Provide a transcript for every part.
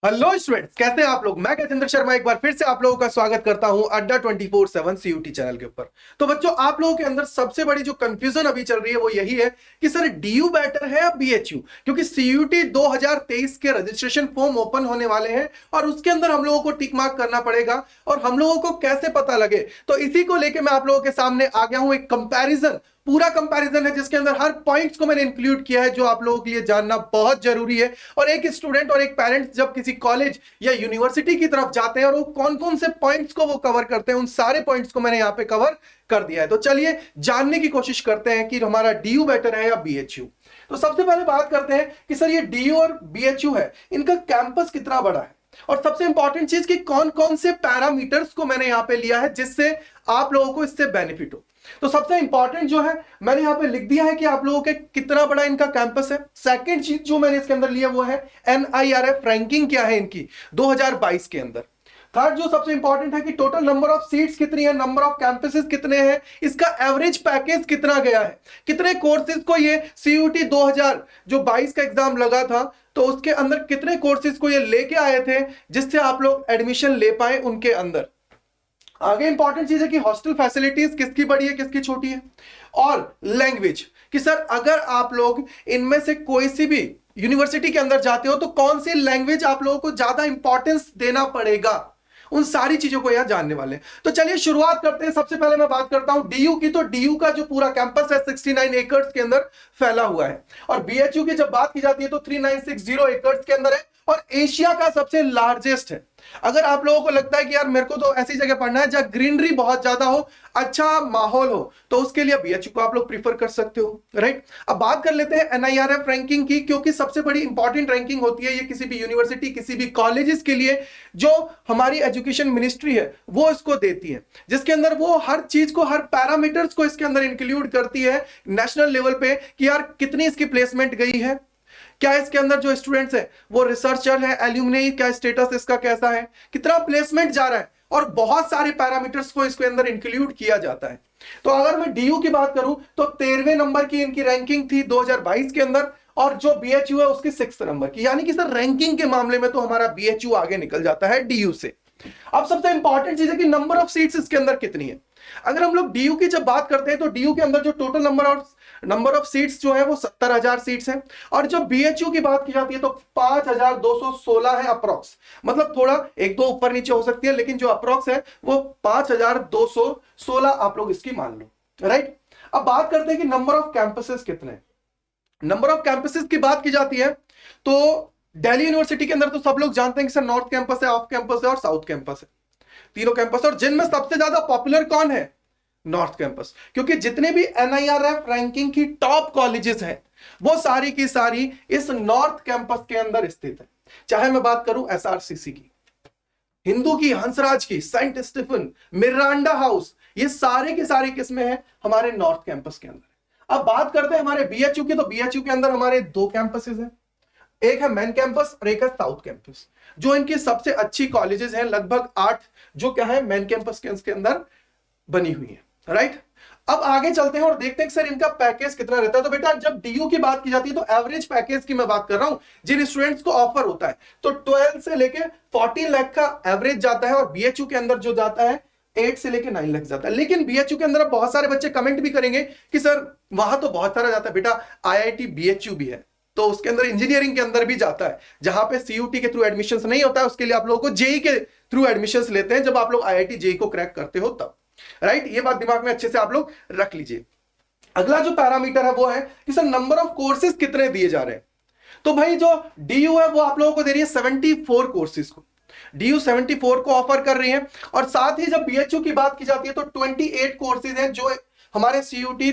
Hello students, कैसे हैं आप लोग। मैं गजेंद्र शर्मा एक बार फिर से आप लोगों का स्वागत करता हूं अड्डा 24/7 सीयूटी चैनल के ऊपर। तो बच्चों, आप लोगों के अंदर सबसे बड़ी जो कंफ्यूजन अभी चल रही है वो यही है कि सर डीयू बेटर है या बीएचयू, क्योंकि सीयूटी 2023 के रजिस्ट्रेशन फॉर्म ओपन होने वाले हैं और उसके अंदर हम लोगों को टिक मार्क करना पड़ेगा और हम लोगों को कैसे पता लगे। तो इसी को लेकर मैं आप लोगों के सामने आ गया हूं, एक कंपैरिजन, पूरा कंपैरिजन है जिसके अंदर हर पॉइंट्स को मैंने इंक्लूड किया है जो आप लोगों के लिए जानना बहुत जरूरी है। और एक स्टूडेंट और एक पेरेंट्स जब किसी कॉलेज या यूनिवर्सिटी की तरफ जाते हैं और वो कौन कौन से पॉइंट्स को वो कवर करते हैं, उन सारे पॉइंट्स को मैंने यहां पे कवर कर दिया है। तो चलिए जानने की कोशिश करते हैं कि हमारा डीयू बेटर है या बीएचयू। तो सबसे पहले बात करते हैं कि सर ये डीयू और बीएचयू है, इनका कैंपस कितना बड़ा है और सबसे इंपॉर्टेंट चीज कि कौन कौन से पैरामीटर्स को मैंने यहां पे लिया है जिससे आप लोगों को इससे बेनिफिट हो। तो सबसे इंपॉर्टेंट जो है मैंने यहां पे लिख दिया है कि आप लोगों के कितना बड़ा इनका कैंपस है। सेकंड चीज जो मैंने इसके अंदर लिया वो है NIRF रैंकिंग क्या है इनकी 2022 के अंदर। थर्ड जो सबसे इंपॉर्टेंट है कि टोटल नंबर ऑफ सीट्स कितनी है, नंबर ऑफ कैंपसेस कितने हैं, इसका एवरेज पैकेज कितना गया है, कितने कोर्सेज को ये सीयूटी 2022 का एग्जाम लगा था तो उसके अंदर कितने कोर्सेज को ये लेके आए थे जिससे आप लोग एडमिशन ले पाए उनके अंदर। आगे इंपॉर्टेंट चीज है कि हॉस्टल फैसिलिटीज किसकी बड़ी है किसकी छोटी है, और लैंग्वेज कि सर अगर आप लोग इनमें से कोई सी भी यूनिवर्सिटी के अंदर जाते हो तो कौन सी लैंग्वेज आप लोगों को ज्यादा इंपॉर्टेंस देना पड़ेगा, उन सारी चीजों को यहां जानने वाले हैं। तो चलिए शुरुआत करते हैं। सबसे पहले मैं बात करता हूं डीयू की। तो डीयू का जो पूरा कैंपस है 69 एकड़ के अंदर फैला हुआ है और बीएचयू की जब बात की जाती है तो 3960 एकड़ के अंदर है और एशिया का सबसे लार्जेस्ट है। अगर आप लोगों को लगता है कि यार मेरे को तो ऐसी जगह पढ़ना है जहां ग्रीनरी बहुत ज्यादा हो, अच्छा माहौल हो, तो उसके लिए बीएचयू को आप लोग प्रीफर कर सकते हो, राइट। अब बात कर लेते हैं एनआईआरएफ रैंकिंग की, क्योंकि सबसे बड़ी इंपॉर्टेंट रैंकिंग होती है ये किसी भी यूनिवर्सिटी किसी भी कॉलेजेस के लिए, जो हमारी एजुकेशन मिनिस्ट्री है वो इसको देती है, जिसके अंदर वो हर चीज को, हर पैरामीटर्स को इसके अंदर इंक्लूड करती है नेशनल लेवल पे कि यार कितनी इसकी प्लेसमेंट गई है, क्या इसके अंदर जो स्टूडेंट्स है वो रिसर्चर है, एल्यूमिनी क्या स्टेटस इसका कैसा है, कितना प्लेसमेंट जा रहा है, और बहुत सारे पैरामीटर्स को इसके अंदर इंक्लूड किया जाता है। तो अगर मैं डीयू की बात करूं तो 13वें नंबर की इनकी रैंकिंग थी 2022 के अंदर और जो बीएचयू है उसकी 6 नंबर की, यानी कि सर रैंकिंग के मामले में तो हमारा बीएचयू आगे निकल जाता है डीयू से। अब सबसे इंपॉर्टेंट चीज है कि नंबर ऑफ सीट्स इसके अंदर कितनी है। अगर हम लोग डीयू की जब बात करते हैं तो डीयू के अंदर जो टोटल नंबर ऑफ सीट्स जो है वो 70,000 सीट्स हैं और जब बीएचयू की बात की जाती है तो 5,216 है अप्रोक्स, मतलब थोड़ा एक दो ऊपर नीचे हो सकती है लेकिन जो अप्रोक्स है वो 5,216 आप लोग इसकी मान लो, राइट। अब बात करते हैं कि नंबर ऑफ कैंपसेस कितने हैं। नंबर ऑफ कैंपसेस की बात की जाती है तो दिल्ली यूनिवर्सिटी के अंदर तो सब लोग जानते हैं कि सर नॉर्थ कैंपस है, ऑफ कैंपस है और साउथ कैंपस है, तीनों कैंपस, और जिनमें सबसे ज्यादा पॉपुलर कौन है, नॉर्थ कैंपस, क्योंकि जितने भी एनआईआरएफ रैंकिंग की टॉप कॉलेजेस हैं वो सारी की सारी इस नॉर्थ कैंपस के अंदर स्थित है। चाहे मैं बात करूं एसआरसीसी की, हिंदू की, हंसराज की, सेंट स्टीफन, मिरांडा हाउस, ये सारे के सारे किस्में हैं हमारे नॉर्थ कैंपस के अंदर। अब बात करते हैं हमारे बीएचयू की। तो बीएचयू के अंदर हमारे दो कैंपसेस हैं, एक है मेन कैंपस और एक है साउथ कैंपस, जो इनकी सबसे अच्छी कॉलेजेस हैं, लगभग 8 जो क्या है मेन कैंपस के अंदर बनी हुई है, राइट। अब आगे चलते हैं और देखते हैं कि सर इनका पैकेज कितना रहता है। तो बेटा जब डीयू की बात की जाती है तो एवरेज पैकेज की मैं बात कर रहा हूं जिन स्टूडेंट्स को ऑफर होता है तो 12 से लेके 14 लाख का एवरेज जाता है और बीएचयू के अंदर जो जाता है 8 से लेके 9 लाख जाता है। लेकिन बीएचयू के अंदर बहुत सारे बच्चे कमेंट भी करेंगे कि सर वहां तो बहुत सारा जाता है। बेटा आईआईटी बीएचयू भी है तो उसके अंदर इंजीनियरिंग के अंदर भी जाता है, जहां पे सीयूटी के थ्रू एडमिशंस नहीं होता है उसके लिए आप लोगों को जेई के थ्रू एडमिशंस लेते हैं जब आप लोग आईआईटी जेई को क्रैक करते हो तब, राइट। ये बात दिमाग में अच्छे से आप लोग रख लीजिए। अगला जो पैरामीटर है वो है कि सर नंबर ऑफ कोर्सेज कितने दिए जा रहे हैं। तो भाई जो डीयू है वो आप लोगों को दे रही है 74 कोर्सेज को, डीयू 74 को ऑफर कर रही है और साथ ही जब बीएचयू की बात की जाती है तो 28 कोर्सेज हैं जो हमारे सीयूटी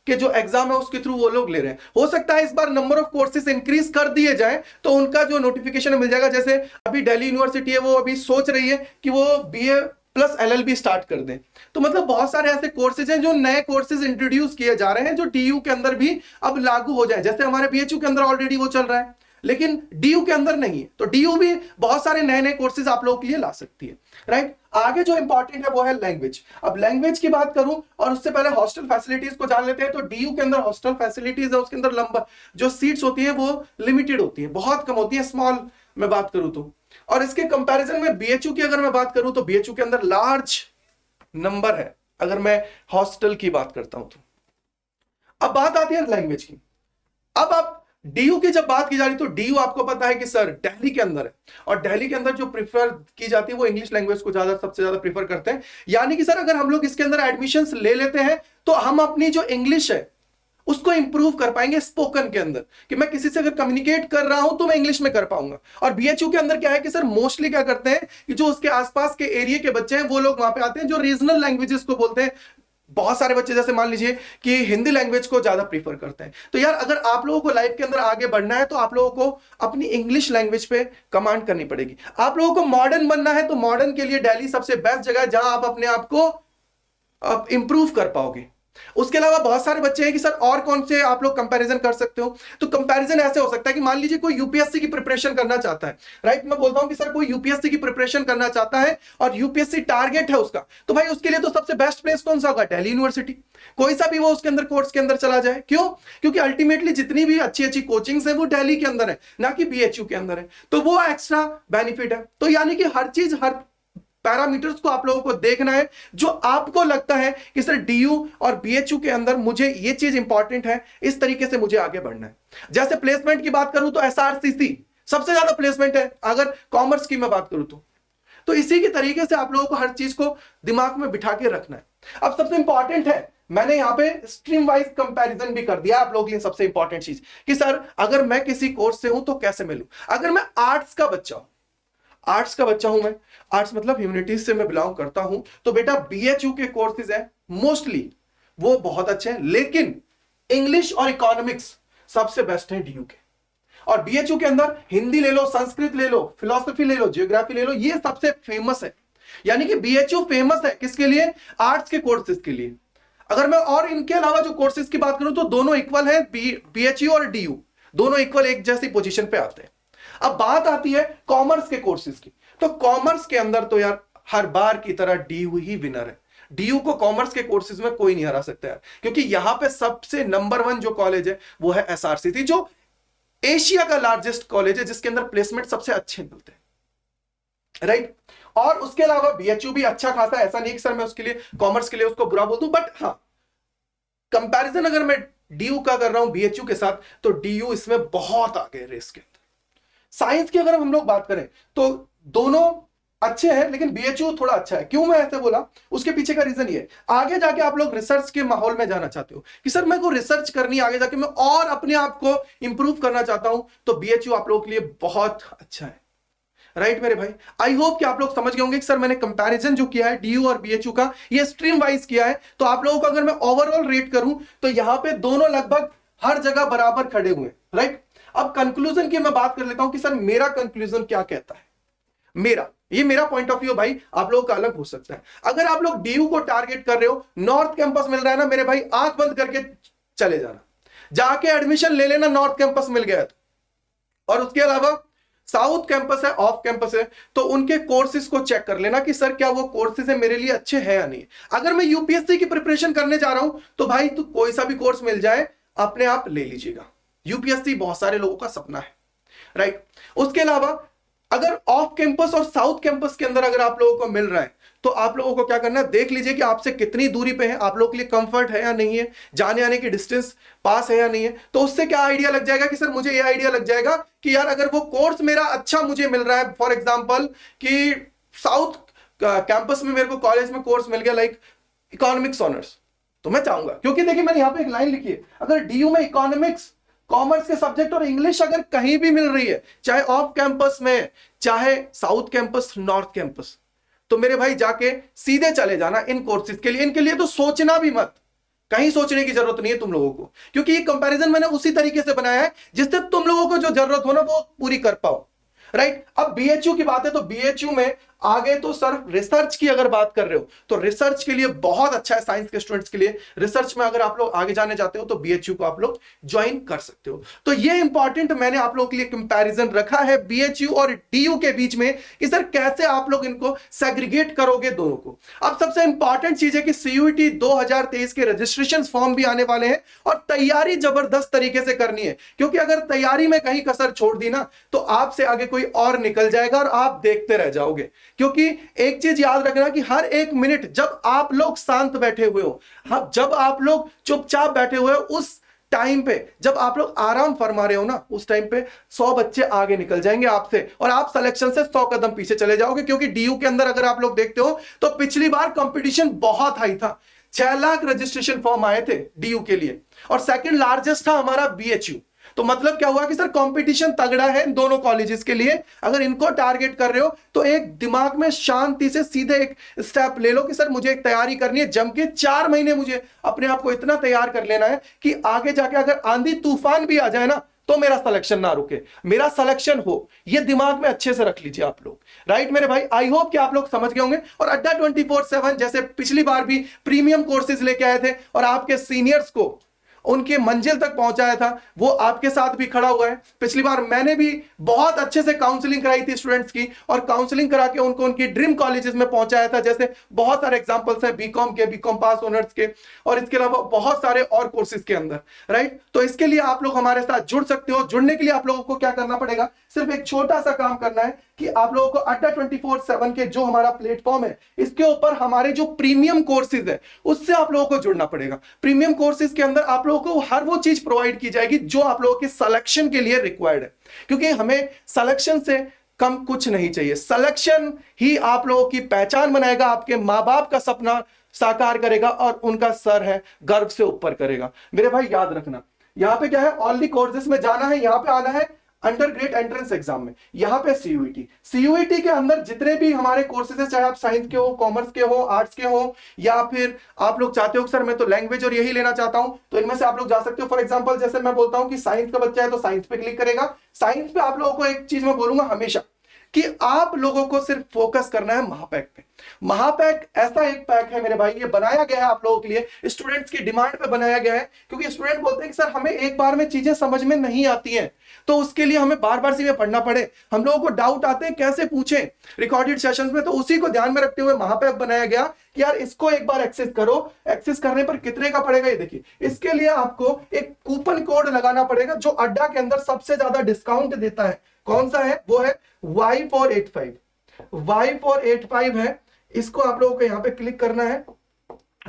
के जो एग्जाम है उसके थ्रू वो लोग ले रहे हैं। हो सकता है इस बार नंबर ऑफ कोर्सेज इंक्रीज कर दिए जाए तो उनका जो नोटिफिकेशन मिल जाएगा। जैसे अभी दिल्ली यूनिवर्सिटी है वो अभी सोच रही है कि वो बीए प्लस एलएलबी स्टार्ट कर दें, तो मतलब बहुत सारे ऐसे कोर्सेज हैं जो नए कोर्सेज इंट्रोड्यूस किए जा रहे हैं जो डीयू के अंदर भी अब लागू हो जाए। जैसे हमारे बीएचयू के अंदर ऑलरेडी वो चल रहा है लेकिन डीयू के अंदर नहीं है, तो डीयू भी बहुत सारे नए नए कोर्सेज आप लोगों के लिए ला सकती है, राइट। आगे जो इंपॉर्टेंट है वो है लैंग्वेज। अब लैंग्वेज की बात करूं और उससे पहले हॉस्टल फैसिलिटीज को जान लेते हैं। तो डीयू के अंदर हॉस्टल फैसिलिटीज है उसके अंदर लंबा जो सीट्स होती है वो लिमिटेड होती है, बहुत कम होती है, स्मॉल मैं बात करूं तो, और इसके कंपैरिजन में बीएचयू की अगर मैं बात करूं तो बीएचयू के अंदर लार्ज नंबर है अगर मैं हॉस्टल की बात करता हूं तो। अब बात आती है लैंग्वेज की। अब आप डीयू की जब बात की जा रही तो डीयू आपको पता है कि सर दिल्ली के अंदर है, और दिल्ली के अंदर जो प्रिफर की जाती है वो इंग्लिश लैंग्वेज को ज्यादा सबसे ज्यादा प्रिफर करते हैं। यानी कि सर अगर हम लोग इसके अंदर एडमिशंस ले लेते हैं तो हम अपनी जो इंग्लिश है उसको इंप्रूव कर पाएंगे स्पोकन के अंदर, कि मैं किसी से अगर कम्युनिकेट कर रहा हूं तो मैं इंग्लिश में कर पाऊंगा। और बीएचयू के अंदर क्या है कि सर मोस्टली क्या करते हैं कि जो उसके आसपास के एरिया के बच्चे हैं वो लोग वहां पे आते हैं जो रीजनल लैंग्वेजेस को बोलते हैं। बहुत सारे बच्चे जैसे मान लीजिए कि हिंदी लैंग्वेज को ज्यादा प्रीफर करते हैं। तो यार अगर आप लोगों को लाइफ के अंदर आगे बढ़ना है तो आप लोगों को अपनी इंग्लिश लैंग्वेज पे कमांड करनी पड़ेगी। आप लोगों को मॉडर्न बनना है तो मॉडर्न के लिए दिल्ली सबसे बेस्ट जगह है जहां आप अपने आप को इंप्रूव कर पाओगे। उसके अलावा बहुत सारे बच्चे हैं कि सर और कौन से आप लोग कंपैरिजन कर सकते हो, तो कंपैरिजन ऐसे हो सकता है कि मान लीजिए कोई यूपीएससी की प्रिपरेशन करना चाहता है, राइट। मैं बोलता हूं कि सर कोई यूपीएससी की प्रिपरेशन करना चाहता है और यूपीएससी टारगेट है उसका, तो भाई उसके लिए तो सबसे बेस्ट प्लेस कौन सा होगा, दिल्ली यूनिवर्सिटी। कोई सा भी वो उसके अंदर कोर्स के अंदर चला जाए, क्यों? क्योंकि अल्टीमेटली जितनी भी अच्छी अच्छी कोचिंग्स है वो दिल्ली के अंदर है, ना कि बीएचयू के अंदर है, तो वो एक्स्ट्रा बेनिफिट है। तो यानी कि हर चीज, हर पैरामीटर्स को आप लोगों को देखना है जो आपको लगता है कि सर डीयू और बीएचयू के अंदर मुझे ये चीज इंपॉर्टेंट है, इस तरीके से मुझे आगे बढ़ना है। जैसे प्लेसमेंट की बात करूं तो एसआरसीसी सबसे ज्यादा प्लेसमेंट है अगर कॉमर्स की मैं बात करूं तो इसी के तरीके से आप लोगों को हर चीज को दिमाग में बिठा के रखना है। अब सबसे इंपॉर्टेंट है, मैंने यहां पे स्ट्रीम वाइज कंपैरिजन भी कर दिया आप लोगों के लिए। सबसे इंपॉर्टेंट चीज कि सर अगर मैं किसी कोर्स से हूं तो कैसे मिलूं। अगर मैं आर्ट्स का बच्चा हूं, मैं आर्ट्स मतलब ह्यूमैनिटीज से मैं बिलोंग करता हूं, तो बेटा बीएचयू के कोर्सेज है मोस्टली वो बहुत अच्छे हैं, लेकिन इंग्लिश और इकोनॉमिक्स सबसे बेस्ट है डीयू के। और बीएचयू के अंदर हिंदी ले लो, संस्कृत ले लो, फिलॉसफी ले लो, जियोग्राफी ले लो, ये सबसे फेमस है। यानी कि बीएचयू फेमस है किसके लिए, आर्ट्स के कोर्सेज के लिए। अगर मैं और इनके अलावा जो कोर्सेज की बात करूं तो दोनों इक्वल है, बीएचयू और डीयू दोनों इक्वल एक जैसी पोजीशन पे आते हैं। अब बात आती है कॉमर्स के कोर्सेज की, तो कॉमर्स के अंदर तो यार हर बार की तरह डीयू ही विनर है। डीयू को कॉमर्स के कोर्सेज में कोई नहीं हरा सकता यार, क्योंकि यहां पे सबसे नंबर 1 जो कॉलेज है वो है एसआरसीसी, जो एशिया का लार्जेस्ट कॉलेज है जिसके अंदर प्लेसमेंट सबसे अच्छे मिलते हैं, राइट। और उसके अलावा बीएचयू भी अच्छा खासा, ऐसा नहीं कि सर मैं उसके लिए कॉमर्स के लिए उसको बुरा बोल दूं, बट हाँ कंपैरिजन अगर मैं डीयू का कर रहा हूं बीएचयू के साथ तो डीयू इसमें बहुत आगे है रेस के अंदर। साइंस की अगर हम लोग बात करें तो दोनों अच्छे हैं, लेकिन बीएचयू थोड़ा अच्छा है। क्यों मैं ऐसे बोला, उसके पीछे का रीजन ये, आगे जाके आप लोग रिसर्च के माहौल में जाना चाहते हो कि सर मैं को रिसर्च करनी, आगे जाके मैं और अपने आप को इंप्रूव करना चाहता हूं, तो बीएचयू आप लोगों के लिए बहुत अच्छा है, राइट मेरे भाई। आई होप कि आप लोग समझ गए होंगे कि सर मैंने कंपैरिजन जो किया है डीयू और बीएचयू का, ये स्ट्रीम वाइज किया है। तो आप लोगों को अगर मैं ओवरऑल रेट करूं तो यहां पे दोनों लगभग हर जगह बराबर खड़े हुए, राइट। अब कंक्लूजन की मैं बात कर लेता हूं कि सर मेरा कंक्लूजन क्या कहता है। ये मेरा पॉइंट ऑफ व्यू भाई, आप लोगों का अलग हो सकता है। अगर आप लोग डीयू को टारगेट कर रहे हो, नॉर्थ कैंपस मिल रहा है ना मेरे भाई, आंख बंद करके चले जाना, जाके एडमिशन ले लेना नॉर्थ कैंपस मिल गया तो। और उसके अलावा साउथ कैंपस है, ऑफ कैंपस है, तो उनके कोर्सेज को चेक कर लेना कि सर क्या वो कोर्सेज है मेरे लिए अच्छे हैं या नहीं। अगर मैं यूपीएससी की प्रिपरेशन करने जा रहा हूं तो भाई तो कोई सा भी कोर्स मिल जाए अपने आप ले लीजिएगा, यूपीएससी बहुत सारे लोगों का सपना है, राइट। उसके अलावा अगर ऑफ कैंपस और साउथ कैंपस के अंदर अगर आप लोगों को मिल रहा है तो आप लोगों को क्या करना है, देख लीजिए कि आपसे कितनी दूरी पे है, आप लोगों के लिए कंफर्ट है या नहीं है, जाने आने की डिस्टेंस पास है या नहीं है। तो उससे क्या आइडिया लग जाएगा कि सर मुझे ये आइडिया लग जाएगा कि यार अगर वो कोर्स मेरा अच्छा मुझे मिल रहा है, फॉर एग्जाम्पल कि साउथ कैंपस में मेरे को कॉलेज में कोर्स मिल गया लाइक इकोनॉमिक्स ऑनर्स, तो मैं चाहूंगा, क्योंकि देखिए मैंने यहां पर एक लाइन लिखी है, अगर डीयू में इकोनॉमिक्स, कॉमर्स के सब्जेक्ट और इंग्लिश अगर कहीं भी मिल रही है, चाहे ऑफ कैंपस में, चाहे साउथ कैंपस, नॉर्थ कैंपस, तो मेरे भाई जाके सीधे चले जाना इन कोर्सेज के लिए। इनके लिए तो सोचना भी मत, कहीं सोचने की जरूरत नहीं है तुम लोगों को, क्योंकि ये कंपैरिजन मैंने उसी तरीके से बनाया है जिससे तुम लोगों को जो जरूरत हो ना वो पूरी कर पाओ, राइट। अब बीएचयू की बात है तो बीएचयू में आगे तो सर रिसर्च की अगर बात कर रहे हो तो रिसर्च के लिए बहुत अच्छा है साइंस के स्टूडेंट्स के लिए। रिसर्च में अगर आप लोग आगे जाने जाते हो तो बीएचयू को आप लोग ज्वाइन कर सकते हो। तो ये इंपॉर्टेंट मैंने आप लोगों के लिए कंपैरिजन रखा है बीएचयू और डीयू के बीच में कि सर कैसे आप लोग इनको सेग्रीगेट करोगे दोनों को। अब सबसे इंपॉर्टेंट चीज है कि सीयूईटी 2023 के रजिस्ट्रेशन फॉर्म भी आने वाले हैं और तैयारी जबरदस्त तरीके से करनी है, क्योंकि अगर तैयारी में कहीं कसर छोड़ दी ना तो आपसे आगे कोई और निकल जाएगा और आप देखते रह जाओगे। क्योंकि एक चीज याद रखना कि हर एक मिनट जब आप लोग शांत बैठे हुए हो, जब आप लोग चुपचाप बैठे हुए हो, उस टाइम पे जब आप लोग आराम फरमा रहे हो ना, उस टाइम पे 100 बच्चे आगे निकल जाएंगे आपसे और आप सिलेक्शन से 100 कदम पीछे चले जाओगे। क्योंकि डीयू के अंदर अगर आप लोग देखते हो तो पिछली बार कंपटीशन बहुत हाई था, 6 लाख रजिस्ट्रेशन फॉर्म आए थे डीयू के लिए और सेकंड लार्जेस्ट था हमारा बीएचयू। तो मतलब क्या हुआ कि सर कंपटीशन तगड़ा है इन दोनों कॉलेजेस के लिए। अगर इनको टारगेट कर रहे हो तो एक दिमाग में शांति से सीधे एक स्टेप ले लो कि सर मुझे एक तैयारी करनी है जम के, 4 महीने मुझे अपने आप को इतना तैयार कर लेना है कि आगे जाके अगर आंधी तूफान भी आ जाए ना तो मेरा सिलेक्शन ना रुके, मेरा सिलेक्शन हो। ये दिमाग में अच्छे से रख लीजिए आप लोग, राइट मेरे भाई। आई होप कि आप लोग समझ गए होंगे। और अड्डा 24/7 जैसे पिछली बार भी प्रीमियम कोर्सेज लेके आए थे और आपके सीनियर्स को उनके मंजिल तक पहुंचाया था, वो आपके साथ भी खड़ा हुआ है। पिछली बार मैंने भी बहुत अच्छे से काउंसलिंग कराई थी स्टूडेंट्स की और काउंसलिंग करा के उनको उनकी ड्रीम कॉलेजेस में पहुंचाया था। जैसे बहुत सारे एग्जांपल्स हैं बीकॉम के, बीकॉम पास ऑनर्स के और इसके अलावा बहुत सारे और कोर्सेज के अंदर, राइट। तो इसके लिए आप लोग हमारे साथ जुड़ सकते हो। जुड़ने के लिए आप लोगों को क्या करना पड़ेगा, सिर्फ एक छोटा सा काम करना है कि आप लोगों को अड्डा 24/7 के जो हमारा प्लेटफॉर्म है इसके ऊपर हमारे जो प्रीमियम कोर्सेज है उससे आप लोगों को जुड़ना पड़ेगा। प्रीमियम कोर्सेज के अंदर आप लोगों को हर वो चीज प्रोवाइड की जाएगी जो आप लोगों के सिलेक्शन के लिए रिक्वायर्ड है, क्योंकि हमें सिलेक्शन से कम कुछ नहीं चाहिए। सिलेक्शन ही आप लोगों की पहचान बनाएगा, आपके मां बाप का सपना साकार करेगा और उनका सर है गर्व से ऊपर करेगा। मेरे भाई याद रखना, यहां पे क्या है, ऑल दी कोर्सेज में जाना है, यहां पे आना है अंडर ग्रेड एंट्रेंस एग्जाम में, यहां पे सीयूईटी के अंदर जितने भी हमारे कोर्सेज है, चाहे आप साइंस के हो, कॉमर्स के हो, आर्ट्स के हो, या फिर आप लोग चाहते हो सर मैं तो लैंग्वेज और यही लेना चाहता हूं, तो इनमें से आप लोग जा सकते हो। फॉर एग्जांपल जैसे मैं बोलता हूं कि साइंस का बच्चा है तो साइंस पे क्लिक करेगा। साइंस पे आप लोगों को एक चीज मैं बोलूंगा हमेशा कि आप लोगों को सिर्फ फोकस करना है महापैक पे। महापैक ऐसा एक पैक है मेरे भाई, ये बनाया गया है आप लोगों के लिए, स्टूडेंट्स की डिमांड पे बनाया गया है, क्योंकि स्टूडेंट बोलते हैं कि सर हमें एक बार में चीजें समझ में नहीं आती हैं, तो उसके लिए हमें बार बार से पढ़ना पड़े, हम लोगों को डाउट आते हैं कैसे पूछें रिकॉर्डेड सेशंस में। तो उसी को ध्यान में रखते हुए महापैक बनाया गया कि यार इसको एक बार एक्सेस करो, एक्सेस करने पर कितने का पड़ेगा ये देखिए। इसके लिए आपको एक कूपन कोड लगाना पड़ेगा जो अड्डा के अंदर सबसे ज्यादा डिस्काउंट देता है। कौन सा है, वो है Y485। Y485 है, इसको आप लोगों को यहां पे क्लिक करना है,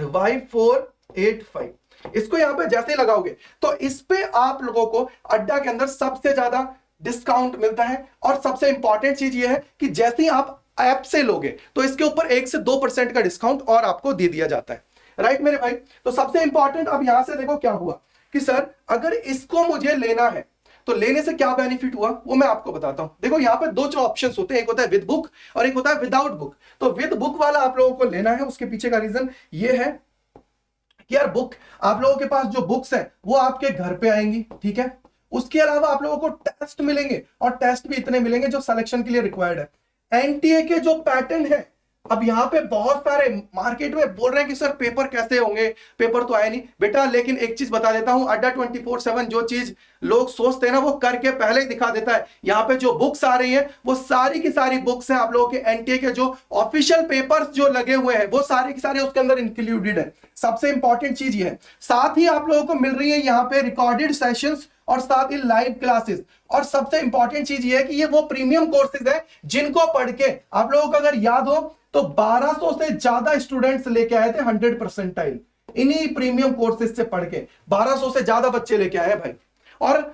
Y485। इसको यहां पे जैसे ही लगाओगे तो इस पे आप लोगों को अड्डा के अंदर सबसे ज्यादा डिस्काउंट मिलता है। और सबसे इंपॉर्टेंट चीज ये है कि जैसे ही आप ऐप से लोगे तो इसके ऊपर 1 से 2% का डिस्काउंट और आपको दे दिया जाता है, राइट मेरे भाई। तो सबसे इंपॉर्टेंट अब यहां से देखो क्या हुआ कि सर अगर इसको मुझे लेना है तो लेने से क्या बेनिफिट हुआ वो मैं आपको बताता हूं। देखो यहाँ पे 2 ऑप्शंस होते हैं, एक होता है विद बुक और एक होता है विदाउट बुक। तो विद बुक वाला आप लोगों को लेना है, उसके पीछे का रीजन ये है कि यार बुक, आप लोगों के पास जो बुक्स हैं वो आपके घर पे आएंगी, ठीक है। उसके अलावा आप लोगों को टेस्ट मिलेंगे और टेस्ट भी इतने मिलेंगे जो सिलेक्शन के लिए रिक्वायर्ड है। एनटीए के जो पैटर्न है, अब यहाँ पे बहुत सारे मार्केट में बोल रहे हैं कि सर पेपर कैसे होंगे, पेपर तो आया नहीं बेटा, लेकिन एक चीज बता देता हूं, अड्डा 24/7 जो चीज लोग सोचते हैं ना वो करके पहले ही दिखा देता है। यहाँ पे जो बुक्स आ रही हैं वो सारी की सारी बुक्स हैं आप लोगों के एनटीए के जो ऑफिशियल पेपर्स जो लगे हुए हैं वो सारे के सारे उसके अंदर इंक्लूडेड है। सबसे इंपॉर्टेंट चीज ये है, साथ ही आप लोगों को मिल रही है यहाँ पे रिकॉर्डेड सेशंस और साथ ही लाइव क्लासेस। और सबसे इंपॉर्टेंट चीज ये है कि ये वो प्रीमियम कोर्सेज है जिनको पढ़ के आप लोगों को अगर याद हो तो 1200 से ज्यादा स्टूडेंट्स लेके आए थे 100% इन्हीं प्रीमियम कोर्सेज से पढ़ के 1200 से ज्यादा बच्चे लेके आए भाई। और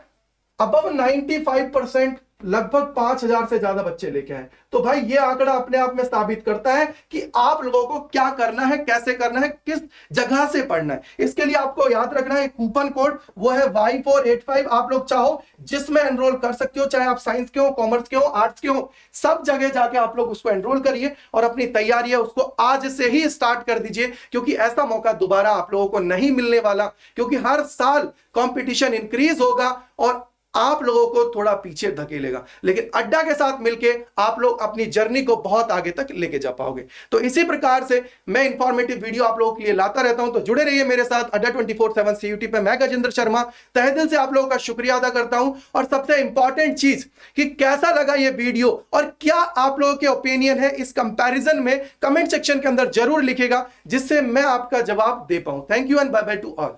अबव 95% लगभग 5000 से ज्यादा बच्चे लेके आए। तो भाई ये आंकड़ा अपने आप में साबित करता है कि आप लोगों को क्या करना है, कैसे करना है, किस जगह से पढ़ना है। इसके लिए आपको याद रखना है कूपन कोड, वो है Y485। आप लोग चाहो जिसमें एनरोल कर सकते हो, चाहे आप साइंस के हो, कॉमर्स के हो, आर्ट्स के हो, सब जगह जाके आप लोग उसको एनरोल करिए और अपनी तैयारी है उसको आज से ही स्टार्ट कर दीजिए, क्योंकि ऐसा मौका दोबारा आप लोगों को नहीं मिलने वाला। क्योंकि हर साल कंपटीशन इंक्रीज होगा और आप लोगों को थोड़ा पीछे धकेलेगा, लेकिन अड्डा के साथ मिलके आप लोग अपनी जर्नी को बहुत आगे तक लेके जा पाओगे। तो इसी प्रकार से मैं इंफॉर्मेटिव वीडियो आप लोगों के लिए लाता रहता हूं, तो जुड़े रहिए मेरे साथ अड्डा 24/7 सीयूटी पे। मैं गजेंद्र शर्मा तहे दिल से आप लोगों का शुक्रिया अदा करता हूं। और सबसे इंपॉर्टेंट चीज कि कैसा लगा ये वीडियो और क्या आप लोगों के ओपिनियन है इस कंपैरिजन में, कमेंट सेक्शन के अंदर जरूर लिखेगा, जिससे मैं आपका जवाब दे पाऊं। Thank you and bye bye to all.